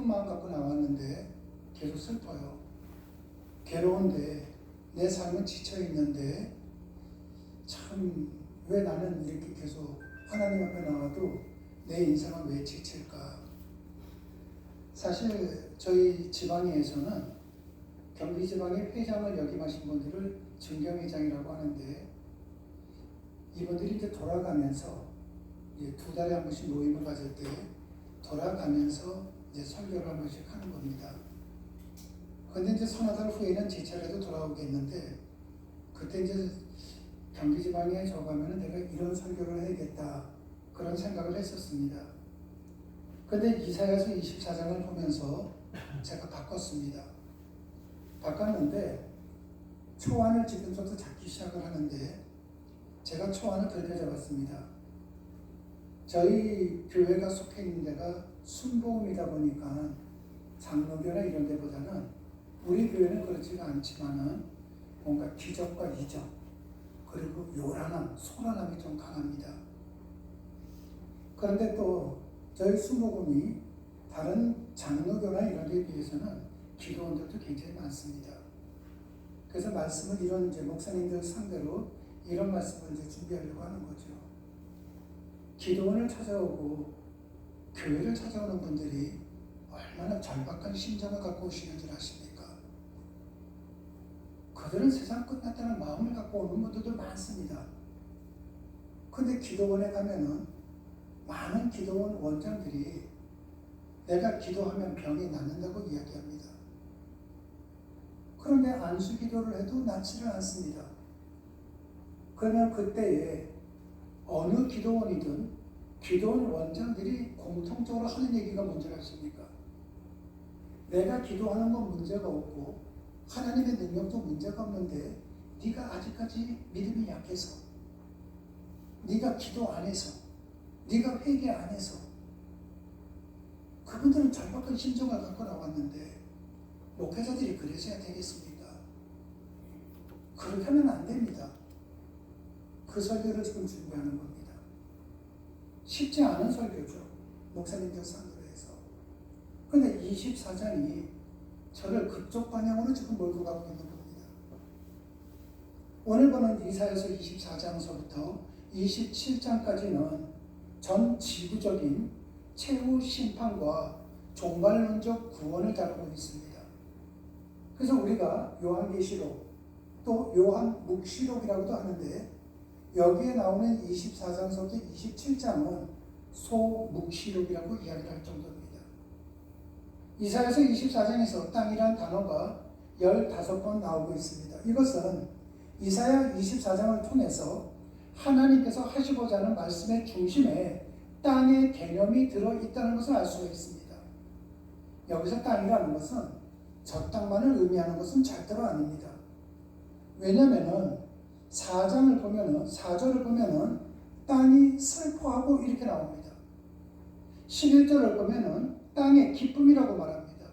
마음 갖고 나왔는데 계속 슬퍼요. 괴로운데 내 삶은 지쳐있는데 참 왜 나는 이렇게 계속 하나님 앞에 나와도 내 인생은 왜 지칠까? 사실 저희 지방에서는 경기 지방의 회장을 역임하신 분들을 증경회장이라고 하는데 이분들이 이제 돌아가면서 이제 2달에 한 번씩 모임을 가질 때 돌아가면서 이제 설교를 한 번씩 하는 겁니다. 그런데 이제 서너 달 후에는 제 차례도 돌아오겠는데 그때 이제 경기 지방에 저 가면은 내가 이런 설교를 해야겠다 그런 생각을 했었습니다. 그런데 이사야서 24장을 보면서 제가 바꿨습니다. 바꿨는데 초안을 지금부터 잡기 시작을 하는데 제가 초안을 그렇게 잡았습니다. 저희 교회가 속해 있는 데가 순복음이다 보니까 장로교나 이런 데보다는 우리 교회는 그렇지가 않지만은 뭔가 기적과 이적 그리고 요란함, 소란함이 좀 강합니다. 그런데 또 저희 순복음이 다른 장로교나 이런 데에 비해서는 기도원들도 굉장히 많습니다. 그래서 말씀을 이런 이제 목사님들 상대로 이런 말씀을 이제 준비하려고 하는 거죠. 기도원을 찾아오고 교회를 찾아오는 분들이 얼마나 절박한 심정을 갖고 오시는 줄 아십니까? 그들은 세상 끝났다는 마음을 갖고 오는 분들도 많습니다. 근데 기도원에 가면은 많은 기도원 원장들이 내가 기도하면 병이 낫는다고 이야기합니다. 그런데 안수 기도를 해도 낫지를 않습니다. 그러면 그때에 어느 기도원이든 기도원 원장들이 공통적으로 하는 얘기가 뭔지 아십니까? 내가 기도하는 건 문제가 없고 하나님의 능력도 문제가 없는데 네가 아직까지 믿음이 약해서 네가 기도 안 해서 네가 회개 안 해서 그분들은 절박한 심정을 갖고 나왔는데 목회자들이 그래서야 되겠습니까? 그렇게 하면 안 됩니다. 그 설교를 지금 준비하는 겁니다. 쉽지 않은 설교죠. 목사님들 상대로 해서. 그런데 24장이 저를 그쪽 방향으로 지금 몰고 가고 있는 겁니다. 오늘 보는 이사야서 24장서부터 27장까지는 전 지구적인 최후 심판과 종말론적 구원을 다루고 있습니다. 그래서 우리가 요한계시록 또 요한묵시록이라고도 하는데 여기에 나오는 24장서부터 27장은 소묵시록이라고 이야기를 할 정도입니다. 이사야서 24장에서 땅이란 단어가 15번 나오고 있습니다. 이것은 이사야 24장을 통해서 하나님께서 하시고자 하는 말씀의 중심에 땅의 개념이 들어있다는 것을 알 수가 있습니다. 여기서 땅이라는 것은 저 땅만을 의미하는 것은 절대로 아닙니다. 왜냐하면 4장을 보면은 4절을 보면은 땅이 슬퍼하고 이렇게 나옵니다. 11절을 보면은 땅의 기쁨이라고 말합니다.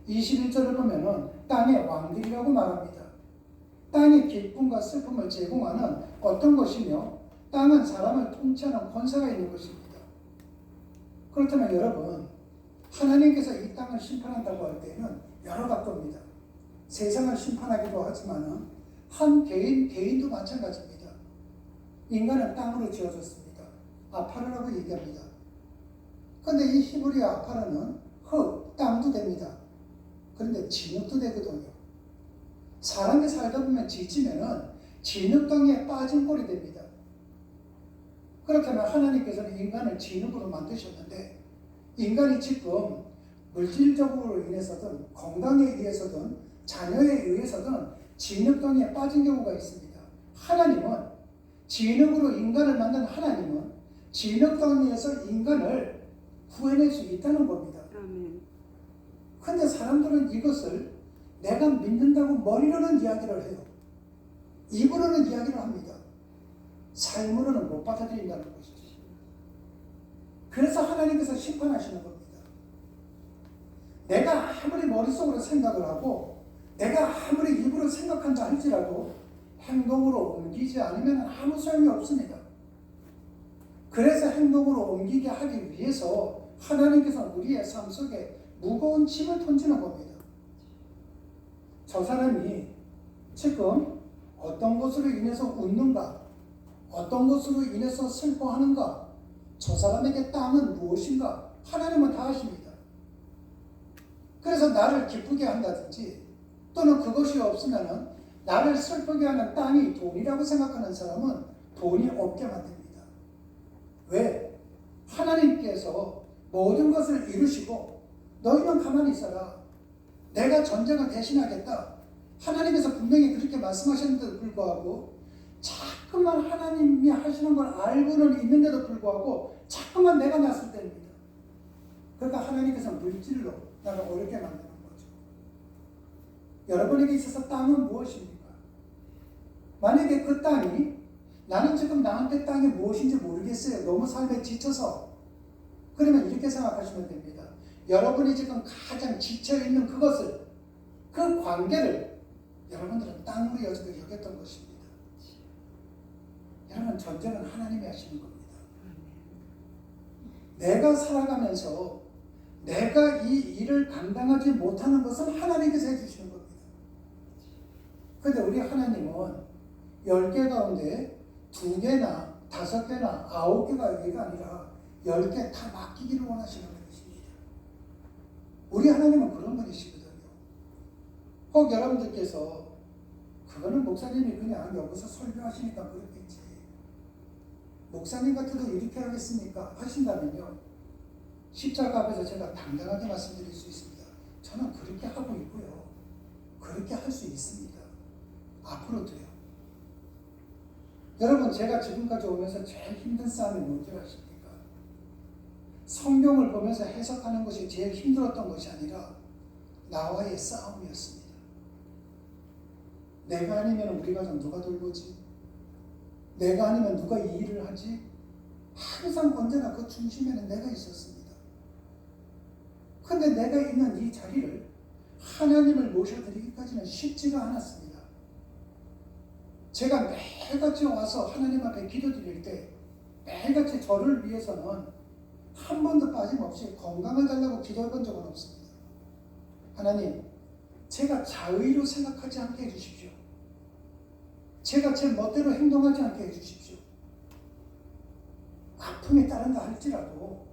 21절을 보면은 땅의 왕들이라고 말합니다. 땅의 기쁨과 슬픔을 제공하는 어떤 것이며 땅은 사람을 통치하는 권세가 있는 것입니다. 그렇다면 여러분, 하나님께서 이 땅을 심판한다고 할 때는 여러 각도입니다. 세상을 심판하기도 하지만은 한 개인도 마찬가지입니다. 인간은 땅으로 지어졌습니다. 아파르라고 얘기합니다. 그런데 이 히브리 아파르는 흙, 땅도 됩니다. 그런데 진흙도 되거든요. 사람이 살다 보면 지치면은 진흙 땅에 빠진 꼴이 됩니다. 그렇다면 하나님께서는 인간을 진흙으로 만드셨는데 인간이 지금 물질적으로 인해서든 건강에 의해서든 자녀에 의해서든 진흙 땅에 빠진 경우가 있습니다. 하나님은 진흙으로 인간을 만든 하나님은 진흙 땅에서 인간을 구해낼 수 있다는 겁니다. 그런데 사람들은 이것을 내가 믿는다고 머리로는 이야기를 해요. 입으로는 이야기를 합니다. 삶으로는 못 받아들인다는 것이죠. 그래서 하나님께서 심판하시는 겁니다. 내가 아무리 머릿속으로 생각을 하고 내가 아무리 입으로 생각한다 할지라도 행동으로 옮기지 않으면 아무 소용이 없습니다. 그래서 행동으로 옮기게 하기 위해서 하나님께서 우리의 삶 속에 무거운 짐을 던지는 겁니다. 저 사람이 지금 어떤 것으로 인해서 웃는가, 어떤 것으로 인해서 슬퍼하는가, 저 사람에게 땅은 무엇인가, 하나님은 다 아십니다. 그래서 나를 기쁘게 한다든지 또는 그것이 없으면 나를 슬프게 하는 땅이 돈이라고 생각하는 사람은 돈이 없게 만듭니다. 왜? 하나님께서 모든 것을 이루시고 너희는 가만히 있어라. 내가 전쟁을 대신하겠다. 하나님께서 분명히 그렇게 말씀하셨는데도 불구하고 자꾸만 하나님이 하시는 걸 알고는 있는데도 불구하고 자꾸만 내가 났을 때입니다. 그러니까 하나님께서 물질로 나를 어렵게 만드는 거죠. 여러분에게 있어서 땅은 무엇입니까? 만약에 그 땅이 나는 지금 나한테 땅이 무엇인지 모르겠어요. 너무 삶에 지쳐서. 그러면 이렇게 생각하시면 됩니다. 여러분이 지금 가장 지쳐있는 그것을, 그 관계를 여러분들은 땅으로 여겼던 것입니다. 여러분, 전쟁은 하나님이 하시는 겁니다. 내가 살아가면서 내가 이 일을 감당하지 못하는 것은 하나님께서 해주시는 겁니다. 그런데 우리 하나님은 10개 가운데 2개나 5개나 9개가 얘가 아니라 10개 다 맡기기를 원하시는 분이십니다. 우리 하나님은 그런 분이시거든요. 혹 여러분들께서 그거는 목사님이 그냥 여기서 설교하시니까 그렇겠지, 목사님 같아도 이렇게 하겠습니까? 하신다면요, 십자가 앞에서 제가 당당하게 말씀드릴 수 있습니다. 저는 그렇게 하고 있고요, 그렇게 할 수 있습니다. 앞으로도요. 여러분, 제가 지금까지 오면서 제일 힘든 싸움이 뭔지 아십니까? 성경을 보면서 해석하는 것이 제일 힘들었던 것이 아니라 나와의 싸움이었습니다. 내가 아니면 우리 가정 누가 돌보지? 내가 아니면 누가 이 일을 하지? 항상 언제나 그 중심에는 내가 있었습니다. 근데 내가 있는 이 자리를 하나님을 모셔드리기까지는 쉽지가 않았습니다. 제가 매일같이 와서 하나님 앞에 기도드릴 때 매일같이 저를 위해서는 한 번도 빠짐없이 건강을 달라고 기도해 본 적은 없습니다. 하나님, 제가 자의로 생각하지 않게 해주십시오. 제가 제 멋대로 행동하지 않게 해주십시오. 아픔이 따른다 할지라도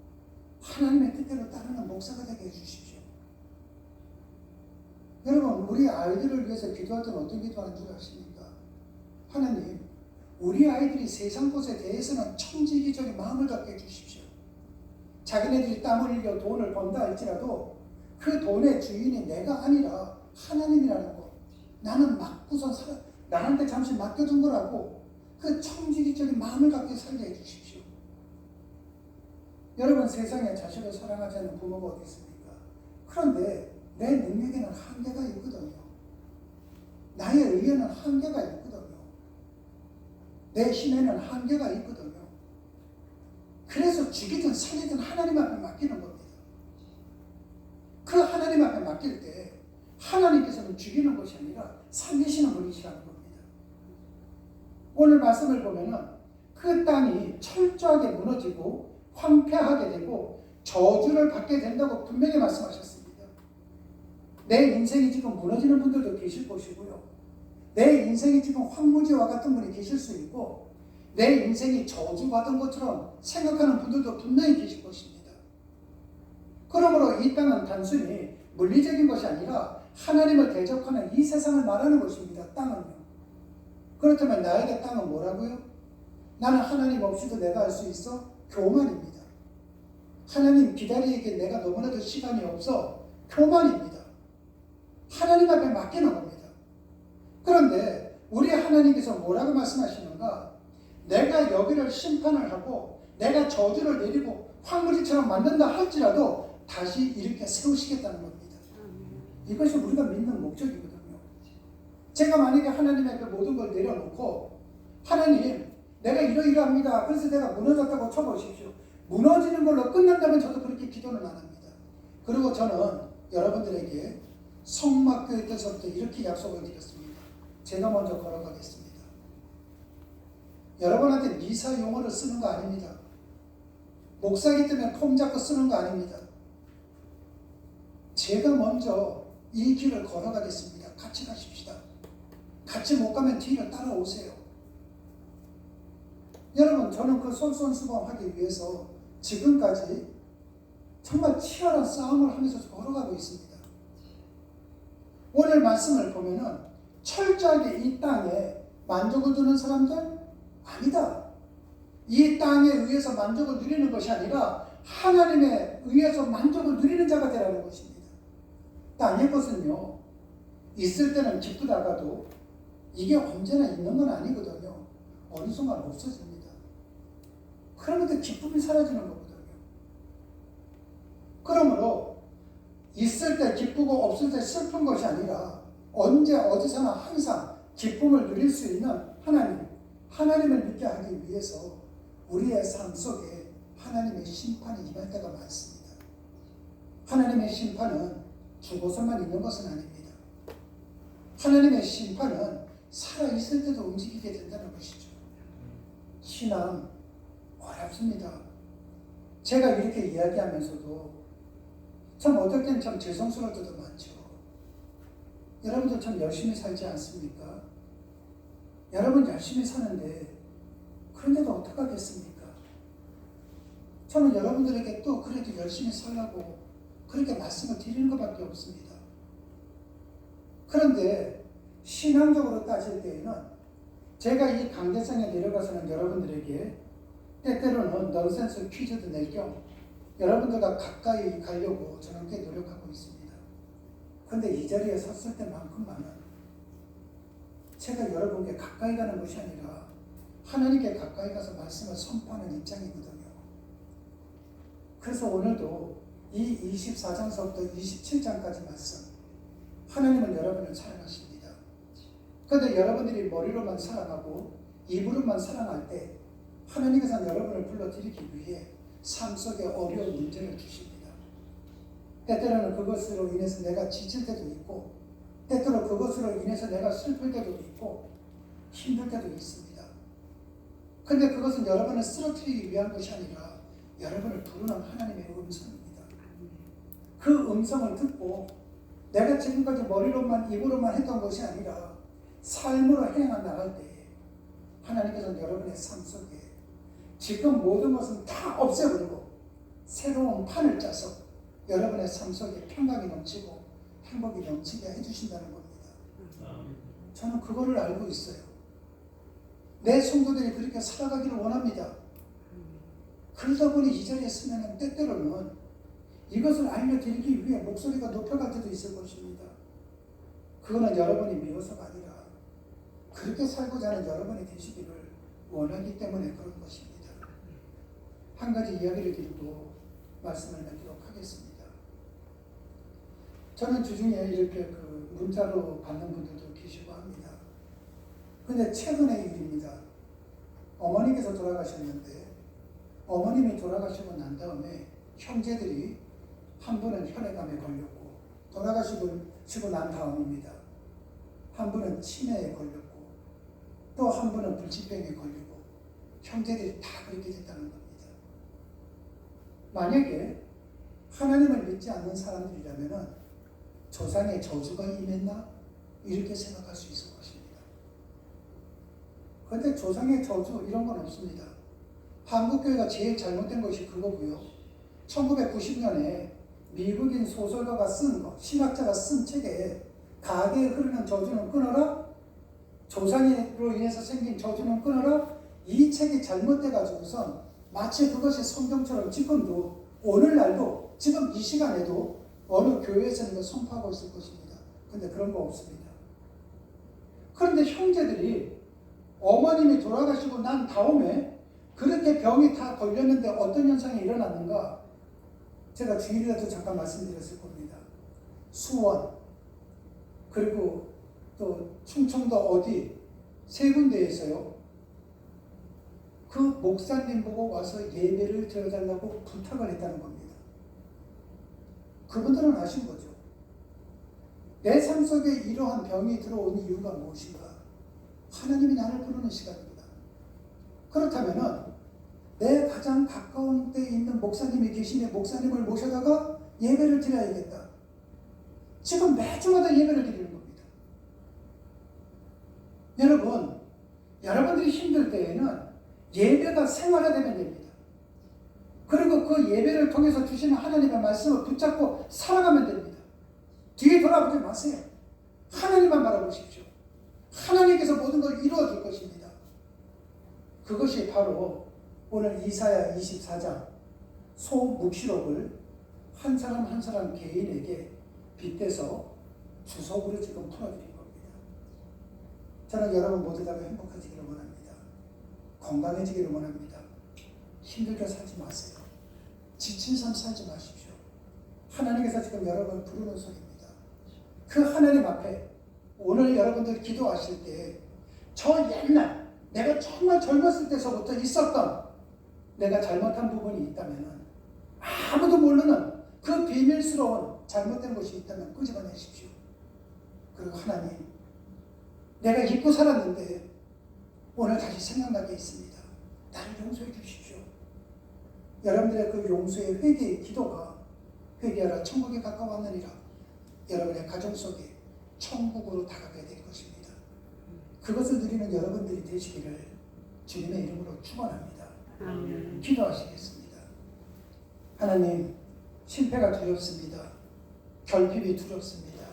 하나님의 뜻대로 따르는 목사가 되게 해주십시오. 여러분, 우리 아이들을 위해서 기도할 때는 어떤 기도하는 줄 아십니까? 하나님, 우리 아이들이 세상 것에 대해서는 천지기적인 마음을 갖게 해주십시오. 자기네들이 땀을 흘려 돈을 번다 할지라도 그 돈의 주인이 내가 아니라 하나님이라는 것, 나는 맡고선 나한테 잠시 맡겨둔 거라고 그 천지기적인 마음을 갖게 살게 해주십시오. 여러분, 세상에 자식을 사랑하지 않는 부모가 어디 있습니까? 그런데 내 능력에는 한계가 있거든요. 나의 의에는 한계가 있거든요. 내 힘에는 한계가 있거든요. 그래서 죽이든 살리든 하나님 앞에 맡기는 겁니다. 그 하나님 앞에 맡길 때 하나님께서는 죽이는 것이 아니라 살리시는 분이시라는 겁니다. 오늘 말씀을 보면은 그 땅이 철저하게 무너지고 황폐하게 되고 저주를 받게 된다고 분명히 말씀하셨습니다. 내 인생이 지금 무너지는 분들도 계실 것이고요, 내 인생이 지금 황무지와 같은 분이 계실 수 있고, 내 인생이 저주받은 것처럼 생각하는 분들도 분명히 계실 것입니다. 그러므로 이 땅은 단순히 물리적인 것이 아니라 하나님을 대적하는 이 세상을 말하는 것입니다. 땅은요. 그렇다면 나에게 땅은 뭐라고요? 나는 하나님 없이도 내가 할 수 있어? 교만입니다. 하나님 기다리기에 내가 너무나도 시간이 없어? 교만입니다. 하나님 앞에 맡기는 겁니다. 그런데 우리 하나님께서 뭐라고 말씀하시는가? 내가 여기를 심판을 하고 내가 저주를 내리고 황무지처럼 만든다 할지라도 다시 이렇게 세우시겠다는 겁니다. 이것이 우리가 믿는 목적이거든요. 제가 만약에 하나님 앞에 모든 걸 내려놓고, 하나님, 내가 이러이러합니다, 그래서 내가 무너졌다고 쳐보십시오, 무너지는 걸로 끝난다면 저도 그렇게 기도는 안 합니다. 그리고 저는 여러분들에게 성막교회 때서부터 이렇게 약속을 드렸습니다. 제가 먼저 걸어가겠습니다. 여러분한테 미사 용어를 쓰는 거 아닙니다. 목사이기 때문에 폼 잡고 쓰는 거 아닙니다. 제가 먼저 이 길을 걸어가겠습니다. 같이 가십시다. 같이 못 가면 뒤를 따라오세요. 여러분, 저는 그 솔선수범하기 위해서 지금까지 정말 치열한 싸움을 하면서 걸어가고 있습니다. 오늘 말씀을 보면은 철저하게 이 땅에 만족을 두는 사람들? 아니다. 이 땅에 의해서 만족을 누리는 것이 아니라 하나님에 의해서 만족을 누리는 자가 되라는 것입니다. 땅의 것은요, 있을 때는 기쁘다가도 이게 언제나 있는 건 아니거든요. 어느 순간 없어집니다. 그러면 그 기쁨이 사라지는 거거든요. 그러므로 있을 때 기쁘고 없을 때 슬픈 것이 아니라 언제 어디서나 항상 기쁨을 누릴 수 있는 하나님을 믿게 하기 위해서 우리의 삶 속에 하나님의 심판이 임할 때가 많습니다. 하나님의 심판은 죽어서만 있는 것은 아닙니다. 하나님의 심판은 살아있을 때도 움직이게 된다는 것이죠. 신앙 어렵습니다. 제가 이렇게 이야기하면서도 참 어떨 땐 참 죄송스러울 때도 많죠. 여러분도 참 열심히 살지 않습니까? 여러분 열심히 사는데 그런데도 어떡하겠습니까? 저는 여러분들에게 또 그래도 열심히 살라고 그렇게 말씀을 드리는 것밖에 없습니다. 그런데 신앙적으로 따질 때에는 제가 이 강대상에 내려가서는 여러분들에게 때때로는 넌센스 퀴즈도 낼 겸 여러분들과 가까이 가려고 저는 꽤 노력하고 있습니다. 그런데 이 자리에 섰을 때만큼만은 제가 여러분께 가까이 가는 것이 아니라 하나님께 가까이 가서 말씀을 선포하는 입장이거든요. 그래서 오늘도 이 24장서부터 27장까지 말씀, 하나님은 여러분을 사랑하십니다. 그런데 여러분들이 머리로만 사랑하고 입으로만 사랑할 때 하나님께서는 여러분을 불러들이기 위해 삶 속에 어려운 문제를 주십니다. 때때로는 그것으로 인해서 내가 지칠 때도 있고, 때때로 그것으로 인해서 내가 슬플 때도 있고 힘들 때도 있습니다. 그런데 그것은 여러분을 쓰러뜨리기 위한 것이 아니라 여러분을 부르는 하나님의 음성입니다. 그 음성을 듣고 내가 지금까지 머리로만 입으로만 했던 것이 아니라 삶으로 행해 나갈 때에 하나님께서는 여러분의 삶 속에 지금 모든 것은 다 없애버리고 새로운 판을 짜서 여러분의 삶 속에 평강이 넘치고 행복이 넘치게 해주신다는 겁니다. 저는 그거를 알고 있어요. 내 성도들이 그렇게 살아가기를 원합니다. 그러다 보니 이 자리에 서면 때때로는 이것을 알려드리기 위해 목소리가 높여갈 때도 있을 것입니다. 그거는 여러분이 미워서가 아니라 그렇게 살고자 하는 여러분이 되시기를 원하기 때문에 그런 것입니다. 한 가지 이야기를 드리고 말씀을 맺도록 하겠습니다. 저는 주중에 이렇게 그 문자로 받는 분들도 계시고 합니다. 그런데 최근의 일입니다. 어머니께서 돌아가셨는데 어머님이 돌아가시고 난 다음에 형제들이 한 분은 혈액암에 걸렸고 돌아가시고 난 다음입니다. 한 분은 치매에 걸렸고 또 한 분은 불치병에 걸리고 형제들이 다 그렇게 됐다는 겁니다. 만약에 하나님을 믿지 않는 사람들이라면 조상의 저주가 임했나? 이렇게 생각할 수 있을 것입니다. 그런데 조상의 저주 이런 건 없습니다. 한국교회가 제일 잘못된 것이 그거고요. 1990년에 미국인 소설가가 쓴 거, 신학자가 쓴 책에 가게에 흐르는 저주는 끊어라, 조상으로 인해서 생긴 저주는 끊어라, 이 책이 잘못돼가지고선 마치 그것이 성경처럼 지금도 오늘날도 지금 이 시간에도 어느 교회에서는 이거 선포하고 있을 것입니다. 근데 그런 거 없습니다. 그런데 형제들이 어머님이 돌아가시고 난 다음에 그렇게 병이 다 걸렸는데 어떤 현상이 일어났는가? 제가 주일에도 잠깐 말씀드렸을 겁니다. 수원, 그리고 또 충청도 어디 세 군데에서요. 그 목사님 보고 와서 예배를 드려달라고 부탁을 했다는 겁니다. 그분들은 아신 거죠. 내 삶 속에 이러한 병이 들어온 이유가 무엇인가? 하나님이 나를 부르는 시간입니다. 그렇다면은 내 가장 가까운 데 있는 목사님이 계시니 목사님을 모셔다가 예배를 드려야겠다. 지금 매주마다 예배를 드리는 겁니다. 여러분, 여러분들이 힘들 때에는 예배가 생활화되면 됩니다. 그리고 그 예배를 통해서 주시는 하나님의 말씀을 붙잡고 살아가면 됩니다. 뒤에 돌아보지 마세요. 하나님만 바라보십시오. 하나님께서 모든 걸 이루어 줄 것입니다. 그것이 바로 오늘 이사야 24장 소묵시록을 한 사람 한 사람 개인에게 빗대서 주석으로 지금 풀어드린 겁니다. 저는 여러분 모두 다 행복해지기를 원합니다. 건강해지기를 원합니다. 힘들게 살지 마세요. 지친 삶 살지 마십시오. 하나님께서 지금 여러분을 부르는 소리입니다. 그 하나님 앞에 오늘 여러분들 기도하실 때 저 옛날 내가 정말 젊었을 때서부터 있었던 내가 잘못한 부분이 있다면 아무도 모르는 그 비밀스러운 잘못된 것이 있다면 끄집어내십시오. 그리고 하나님, 내가 잊고 살았는데 오늘 다시 생각나게 있습니다. 나를 용서해 주십시오. 여러분들의 그 용서의 회개의 기도가 회개하라 천국에 가까웠느니라 여러분의 가정 속에 천국으로 다가가야 될 것입니다. 그것을 누리는 여러분들이 되시기를 주님의 이름으로 축원합니다. 기도하시겠습니다. 하나님, 실패가 두렵습니다. 결핍이 두렵습니다.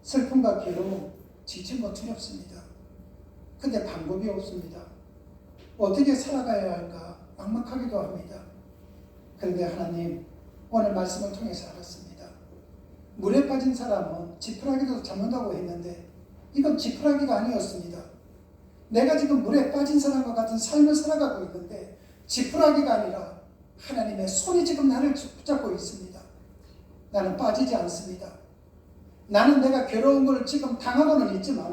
슬픔과 괴로움, 지친 것 두렵습니다. 근데 방법이 없습니다. 어떻게 살아가야 할까 막막하기도 합니다. 그런데 하나님, 오늘 말씀을 통해서 알았습니다. 물에 빠진 사람은 지푸라기도 잡는다고 했는데 이건 지푸라기가 아니었습니다. 내가 지금 물에 빠진 사람과 같은 삶을 살아가고 있는데 지푸라기가 아니라 하나님의 손이 지금 나를 붙잡고 있습니다. 나는 빠지지 않습니다. 나는 내가 괴로운 걸 지금 당하고는 있지만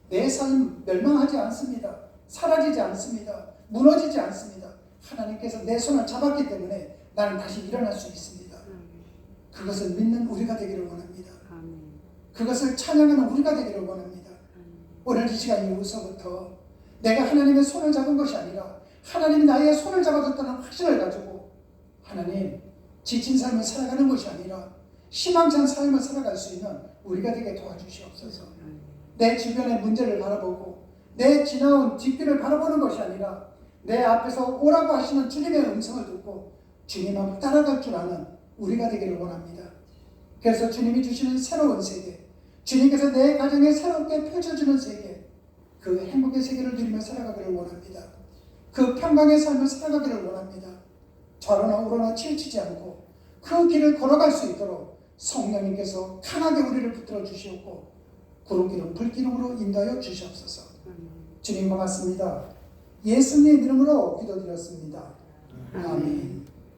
내 삶 멸망하지 않습니다. 사라지지 않습니다. 무너지지 않습니다. 하나님께서 내 손을 잡았기 때문에 나는 다시 일어날 수 있습니다. 그것을 믿는 우리가 되기를 원합니다. 그것을 찬양하는 우리가 되기를 원합니다. 오늘 이 시간 이후서부터 내가 하나님의 손을 잡은 것이 아니라 하나님이 나의 손을 잡아줬다는 확신을 가지고 하나님, 지친 삶을 살아가는 것이 아니라 희망찬 삶을 살아갈 수 있는 우리가 되게 도와주시옵소서. 내 주변의 문제를 바라보고 내 지나온 뒷길을 바라보는 것이 아니라 내 앞에서 오라고 하시는 주님의 음성을 듣고 주님 앞 따라갈 줄 아는 우리가 되기를 원합니다. 그래서 주님이 주시는 새로운 세계, 주님께서 내 가정에 새롭게 펼쳐주는 세계, 그 행복의 세계를 누리며 살아가기를 원합니다. 그 평강의 삶을 살아가기를 원합니다. 좌로나 우로나 치우치지 않고 그 길을 걸어갈 수 있도록 성령님께서 강하게 우리를 붙들어 주시옵고 구름기름 불기름으로 인도하여 주시옵소서. 주님 고맙습니다. 예수님 이름으로 기도드렸습니다. 아멘.